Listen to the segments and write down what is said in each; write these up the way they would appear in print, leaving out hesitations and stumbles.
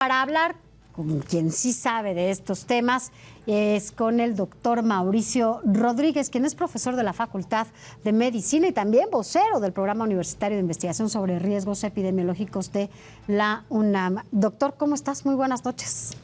Para hablar con quien sí sabe de estos temas es con el doctor Mauricio Rodríguez, quien es profesor de la Facultad de Medicina y también vocero del Programa Universitario de Investigación sobre Riesgos Epidemiológicos de la UNAM. Doctor, ¿cómo estás? Muy buenas noches.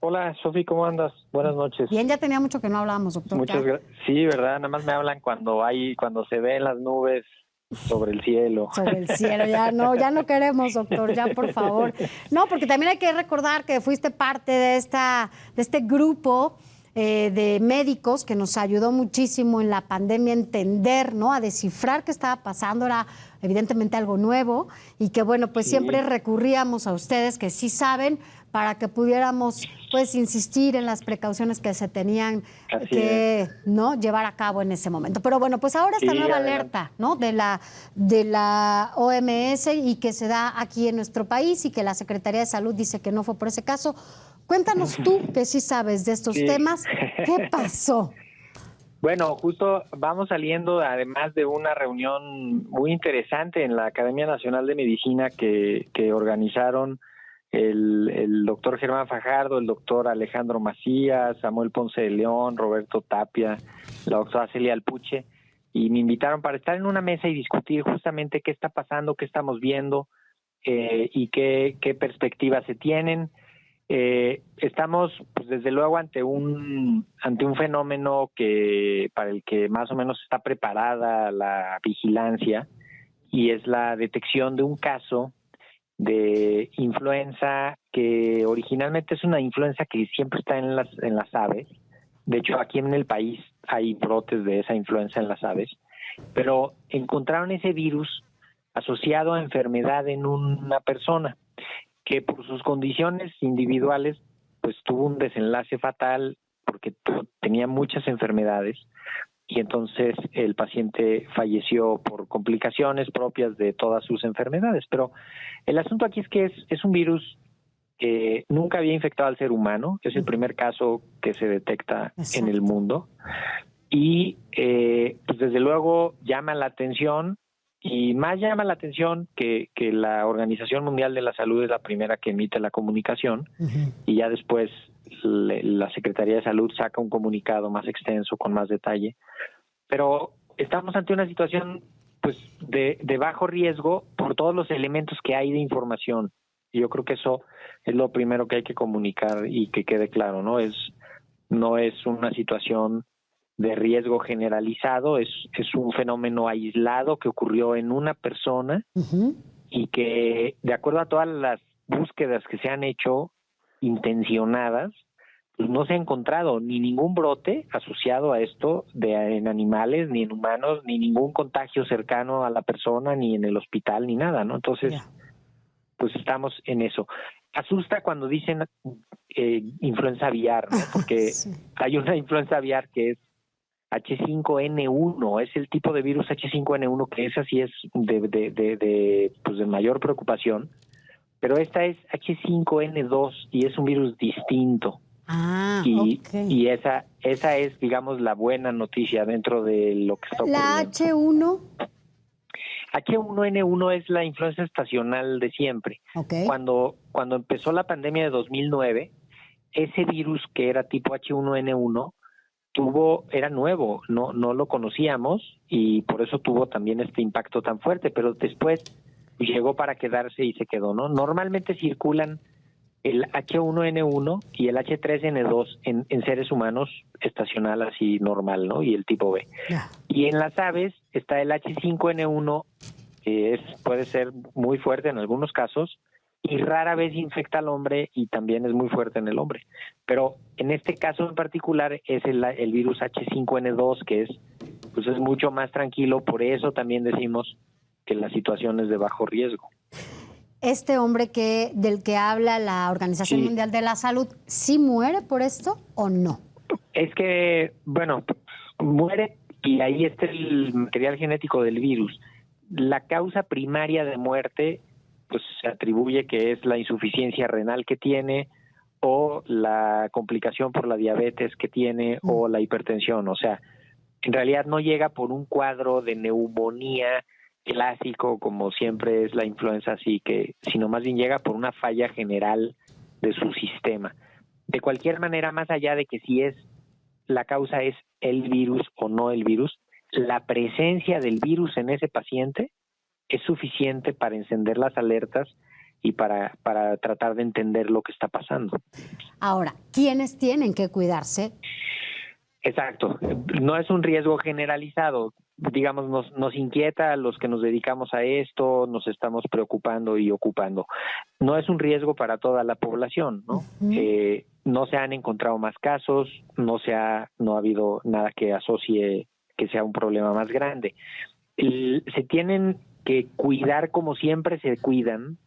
Hola, Sofi, ¿cómo andas? Buenas noches. Bien, ya tenía mucho que no hablábamos, doctor. Muchas gracias. Sí, ¿verdad? Nada más me hablan cuando se ven las nubes sobre el cielo. Sobre el cielo, ya no queremos, doctor, ya por favor. No, porque también hay que recordar que fuiste parte de este grupo de médicos que nos ayudó muchísimo en la pandemia a entender, ¿no? A descifrar qué estaba pasando, era evidentemente algo nuevo y que bueno, pues Sí. Siempre recurríamos a ustedes que sí saben para que pudiéramos pues insistir en las precauciones que se tenían que no llevar a cabo en ese momento. Pero bueno, pues ahora esta nueva alerta, ¿no? de la OMS y que se da aquí en nuestro país y que la Secretaría de Salud dice que no fue por ese caso. Cuéntanos tú, que sí sabes de estos temas, ¿qué pasó? Bueno, justo vamos saliendo además de una reunión muy interesante en la Academia Nacional de Medicina que organizaron el doctor Germán Fajardo, el doctor Alejandro Macías, Samuel Ponce de León, Roberto Tapia, la doctora Celia Alpuche, y me invitaron para estar en una mesa y discutir justamente qué está pasando, qué estamos viendo y qué perspectivas se tienen. Estamos, pues, desde luego ante un fenómeno para el que más o menos está preparada la vigilancia, y es la detección de un caso de influenza que originalmente es una influenza que siempre está en las aves. De hecho, aquí en el país hay brotes de esa influenza en las aves, pero encontraron ese virus asociado a enfermedad en una persona que por sus condiciones individuales pues tuvo un desenlace fatal porque tenía muchas enfermedades y entonces el paciente falleció por complicaciones propias de todas sus enfermedades. Pero el asunto aquí es que es un virus que nunca había infectado al ser humano, es el primer caso que se detecta en el mundo y pues desde luego llama la atención. Y más llama la atención que la Organización Mundial de la Salud es la primera que emite la comunicación y ya después la Secretaría de Salud saca un comunicado más extenso con más detalle. Pero estamos ante una situación pues de bajo riesgo por todos los elementos que hay de información. Y yo creo que eso es lo primero que hay que comunicar y que quede claro, ¿no? No es una situación de riesgo generalizado, es un fenómeno aislado que ocurrió en una persona y que, de acuerdo a todas las búsquedas que se han hecho intencionadas, pues no se ha encontrado ni ningún brote asociado a esto en animales, ni en humanos, ni ningún contagio cercano a la persona, ni en el hospital, ni nada, ¿no? Entonces, pues estamos en eso. Asusta cuando dicen influenza aviar, ¿no? Porque hay una influenza aviar que es H5N1, es el tipo de virus H5N1 que esa sí es de mayor preocupación, pero esta es H5N2 y es un virus distinto. Y esa es, digamos, la buena noticia dentro de lo que está ocurriendo. ¿La H1? H1N1 es la influenza estacional de siempre. Cuando empezó la pandemia de 2009, ese virus que era tipo H1N1 era nuevo, no lo conocíamos y por eso tuvo también este impacto tan fuerte, pero después llegó para quedarse y se quedó, ¿no? Normalmente circulan el H1N1 y el H3N2 en seres humanos estacional así normal, ¿no? Y el tipo B. Y en las aves está el H5N1, que puede ser muy fuerte en algunos casos, y rara vez infecta al hombre y también es muy fuerte en el hombre. Pero en este caso en particular es el virus H5N2 que es mucho más tranquilo, por eso también decimos que la situación es de bajo riesgo. ¿Este hombre del que habla la Organización Mundial de la Salud, sí muere por esto o no? Es que, bueno, muere y ahí está el material genético del virus. La causa primaria de muerte pues se atribuye que es la insuficiencia renal que tiene o la complicación por la diabetes que tiene o la hipertensión. O sea, en realidad no llega por un cuadro de neumonía clásico como siempre es la influenza, sino más bien llega por una falla general de su sistema. De cualquier manera, más allá de que si la causa es el virus o no el virus, la presencia del virus en ese paciente es suficiente para encender las alertas y para tratar de entender lo que está pasando. Ahora, ¿quiénes tienen que cuidarse? Exacto, no es un riesgo generalizado, digamos, nos inquieta a los que nos dedicamos a esto, nos estamos preocupando y ocupando. No es un riesgo para toda la población, ¿no? Uh-huh. No se han encontrado más casos, no ha habido nada que asocie que sea un problema más grande. Se tienen que cuidar como siempre se cuidan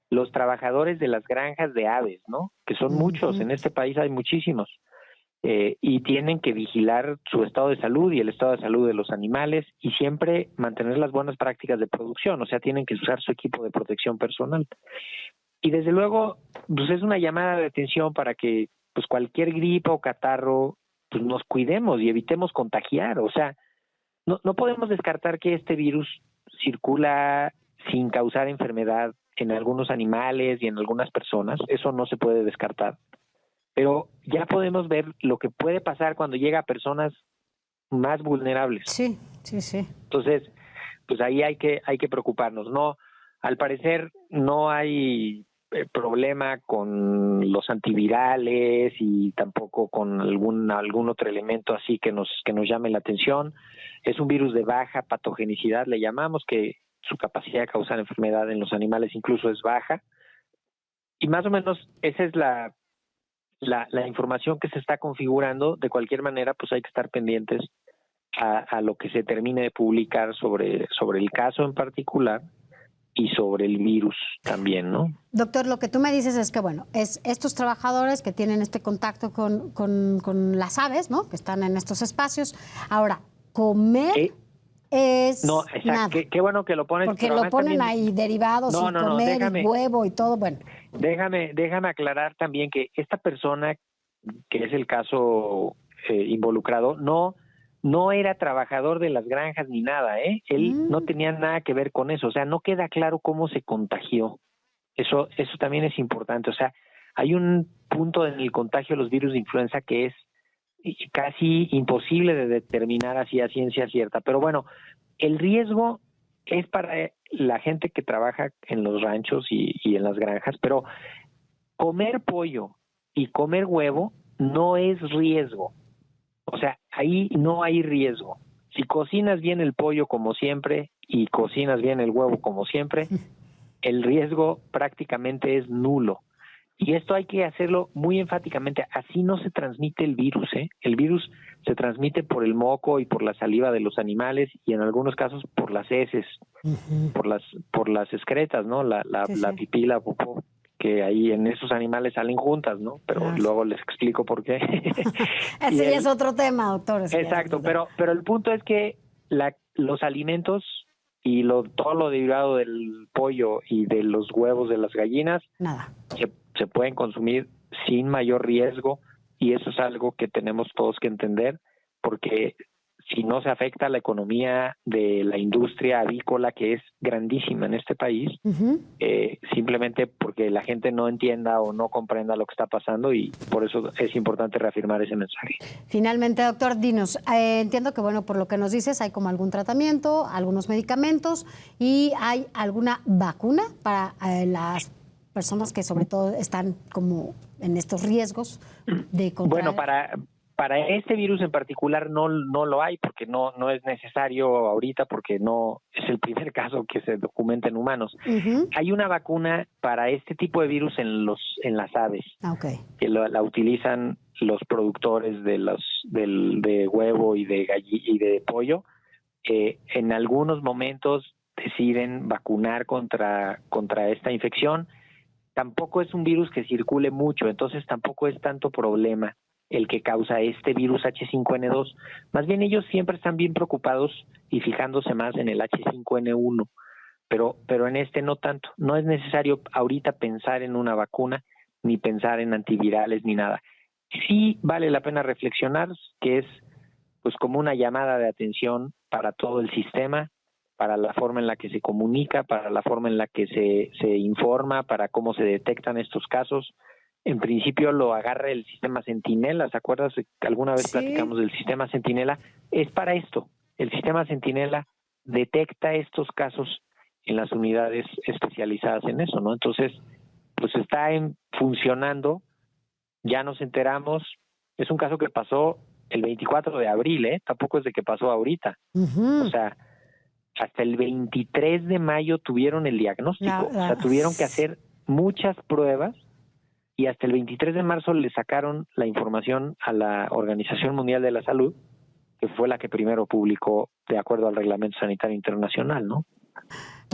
los trabajadores de las granjas de aves, ¿no? Que son muchos, en este país hay muchísimos. Y tienen que vigilar su estado de salud y el estado de salud de los animales y siempre mantener las buenas prácticas de producción, o sea, tienen que usar su equipo de protección personal. Y desde luego, pues es una llamada de atención para que pues cualquier gripe o catarro, pues nos cuidemos y evitemos contagiar, o sea, no podemos descartar que este virus circula sin causar enfermedad en algunos animales y en algunas personas, eso no se puede descartar. Pero ya podemos ver lo que puede pasar cuando llega a personas más vulnerables. Sí. Entonces, pues ahí hay que preocuparnos. No, al parecer no hay problema con los antivirales y tampoco con algún otro elemento así que nos llame la atención. Es un virus de baja patogenicidad, le llamamos, que su capacidad de causar enfermedad en los animales incluso es baja. Y más o menos esa es la información que se está configurando. De cualquier manera, pues hay que estar pendientes a lo que se termine de publicar sobre el caso en particular y sobre el virus también, ¿no? Doctor, lo que tú me dices es que, bueno, es estos trabajadores que tienen este contacto con las aves, ¿no? Que están en estos espacios. Ahora, comer es no, exacto. nada. Qué bueno que lo pones. Porque lo ponen también, ahí derivados y comer y huevo y todo, bueno. Déjame aclarar también que esta persona, que es el caso involucrado, no era trabajador de las granjas ni nada, ¿eh? Él no tenía nada que ver con eso, o sea, no queda claro cómo se contagió. Eso también es importante, o sea, hay un punto en el contagio de los virus de influenza que es casi imposible de determinar así a ciencia cierta, pero bueno, el riesgo es para la gente que trabaja en los ranchos y en las granjas, pero comer pollo y comer huevo no es riesgo. O sea, ahí no hay riesgo. Si cocinas bien el pollo como siempre y cocinas bien el huevo como siempre, el riesgo prácticamente es nulo. Y esto hay que hacerlo muy enfáticamente. Así no se transmite el virus, ¿eh? El virus se transmite por el moco y por la saliva de los animales y en algunos casos por las heces, por las excretas, ¿no? La pipí, la popó, que ahí en esos animales salen juntas, ¿no? Pero luego les explico por qué. Ese ya es otro tema, doctor. Exacto, pero el punto es que los alimentos y todo lo derivado del pollo y de los huevos de las gallinas se pueden consumir sin mayor riesgo y eso es algo que tenemos todos que entender porque si no se afecta la economía de la industria avícola que es grandísima en este país, simplemente porque la gente no entienda o no comprenda lo que está pasando y por eso es importante reafirmar ese mensaje. Finalmente, doctor, dinos, entiendo que bueno, por lo que nos dices hay como algún tratamiento, algunos medicamentos y hay alguna vacuna para las personas que sobre todo están como en estos riesgos de contraer. Bueno, para este virus en particular no lo hay porque no es necesario ahorita porque no es el primer caso que se documenta en humanos. Hay una vacuna para este tipo de virus en las aves que la utilizan los productores de huevo y de pollo. En algunos momentos deciden vacunar contra esta infección. Tampoco es un virus que circule mucho, entonces tampoco es tanto problema el que causa este virus H5N2. Más bien ellos siempre están bien preocupados y fijándose más en el H5N1, pero en este no tanto. No es necesario ahorita pensar en una vacuna, ni pensar en antivirales, ni nada. Sí vale la pena reflexionar que es pues como una llamada de atención para todo el sistema, para la forma en la que se comunica, para la forma en la que se informa, para cómo se detectan estos casos. en principio lo agarra el sistema Centinela. ¿Se acuerdas que alguna vez Sí. platicamos del sistema Centinela? Es para esto. El sistema Centinela detecta estos casos en las unidades especializadas en eso, ¿no? Entonces, pues está funcionando, ya nos enteramos, es un caso que pasó el 24 de abril, tampoco es de que pasó ahorita. Ujú. O sea, hasta el 23 de mayo tuvieron el diagnóstico, o sea, tuvieron que hacer muchas pruebas y hasta el 23 de marzo le sacaron la información a la Organización Mundial de la Salud, que fue la que primero publicó de acuerdo al Reglamento Sanitario Internacional, ¿no?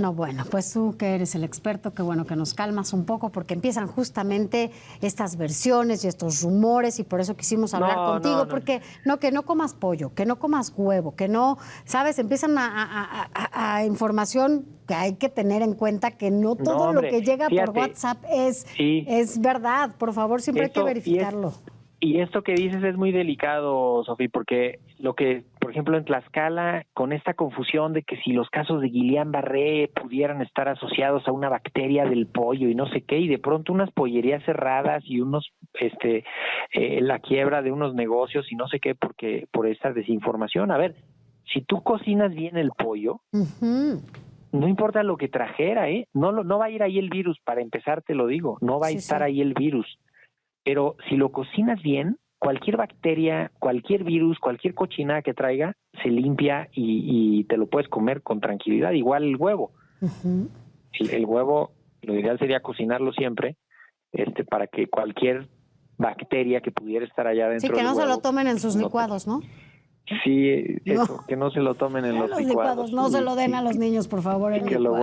No, bueno, pues tú que eres el experto, qué bueno que nos calmas un poco, porque empiezan justamente estas versiones y estos rumores, y por eso quisimos hablar contigo, porque que no comas pollo, que no comas huevo, que no, ¿sabes? Empiezan a información que hay que tener en cuenta, que no todo lo que llega por WhatsApp es verdad. Por favor, siempre hay que verificarlo. Y esto que dices es muy delicado, Sofía, porque lo que, por ejemplo, en Tlaxcala, con esta confusión de que si los casos de Guillain-Barré pudieran estar asociados a una bacteria del pollo y no sé qué, y de pronto unas pollerías cerradas y la quiebra de unos negocios y no sé qué, porque por esta desinformación. A ver, si tú cocinas bien el pollo, no importa lo que trajera, no va a ir ahí el virus, para empezar te lo digo, no va a estar ahí el virus. Pero si lo cocinas bien, cualquier bacteria, cualquier virus, cualquier cochinada que traiga, se limpia y te lo puedes comer con tranquilidad. Igual el huevo. El huevo, lo ideal sería cocinarlo siempre, para que cualquier bacteria que pudiera estar allá dentro. Sí, que no se lo tomen en sus licuados, ¿no? Sí, eso, que no se lo tomen en los licuados. No se lo den a los niños, por favor. Que los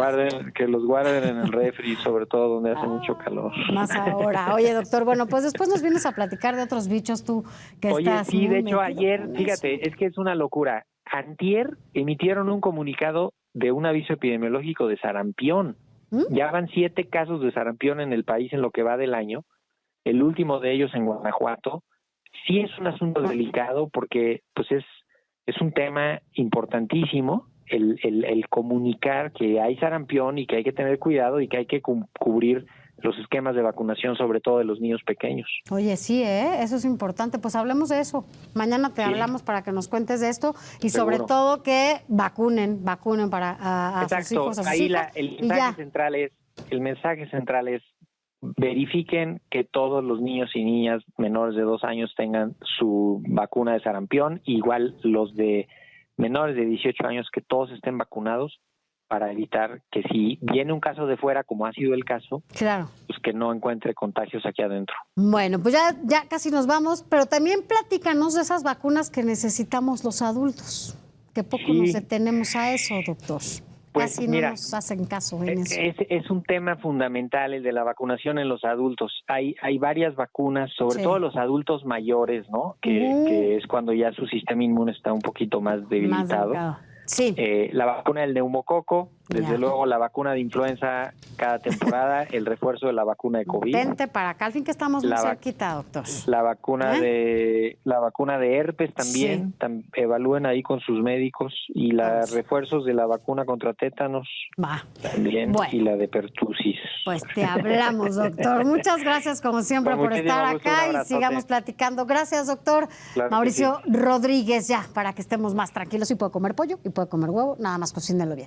guarden en el refri, sobre todo donde hace mucho calor. Más ahora. Oye, doctor, bueno, pues después nos vienes a platicar de otros bichos tú que estás. Oye, sí, de hecho ayer, fíjate, es que es una locura. Antier emitieron un comunicado de un aviso epidemiológico de sarampión. Ya van 7 casos de sarampión en el país en lo que va del año. El último de ellos en Guanajuato. Sí es un asunto delicado porque pues es un tema importantísimo el comunicar que hay sarampión y que hay que tener cuidado y que hay que cubrir los esquemas de vacunación, sobre todo de los niños pequeños. Oye, sí, eso es importante. Pues hablemos de eso. Mañana te hablamos para que nos cuentes de esto y sobre todo que vacunen para a sus hijos, a sus ahí hijas. El mensaje central es verifiquen que todos los niños y niñas menores de 2 años tengan su vacuna de sarampión, igual los de menores de 18 años, que todos estén vacunados, para evitar que si viene un caso de fuera, como ha sido el caso, pues que no encuentre contagios aquí adentro. Bueno, pues ya casi nos vamos, pero también platícanos de esas vacunas que necesitamos los adultos, que poco nos detenemos a eso, doctor. Pues casi mira, no nos hacen caso en eso. Es un tema fundamental el de la vacunación en los adultos. Hay varias vacunas, sobre todo los adultos mayores, ¿no? Que es cuando ya su sistema inmune está un poquito más debilitado. La vacuna del neumococo, desde luego la vacuna de influenza cada temporada, el refuerzo de la vacuna de COVID. Vente para acá, al fin que estamos muy cerquita, doctor. La vacuna de herpes también, evalúen ahí con sus médicos, y los refuerzos de la vacuna contra tétanos también, y la de pertussis. Pues te hablamos, doctor. Muchas gracias como siempre por estar acá y sigamos platicando. Gracias, doctor. Claro, Mauricio Rodríguez, ya, para que estemos más tranquilos, y puede comer pollo y puede comer huevo, nada más cocínelo bien.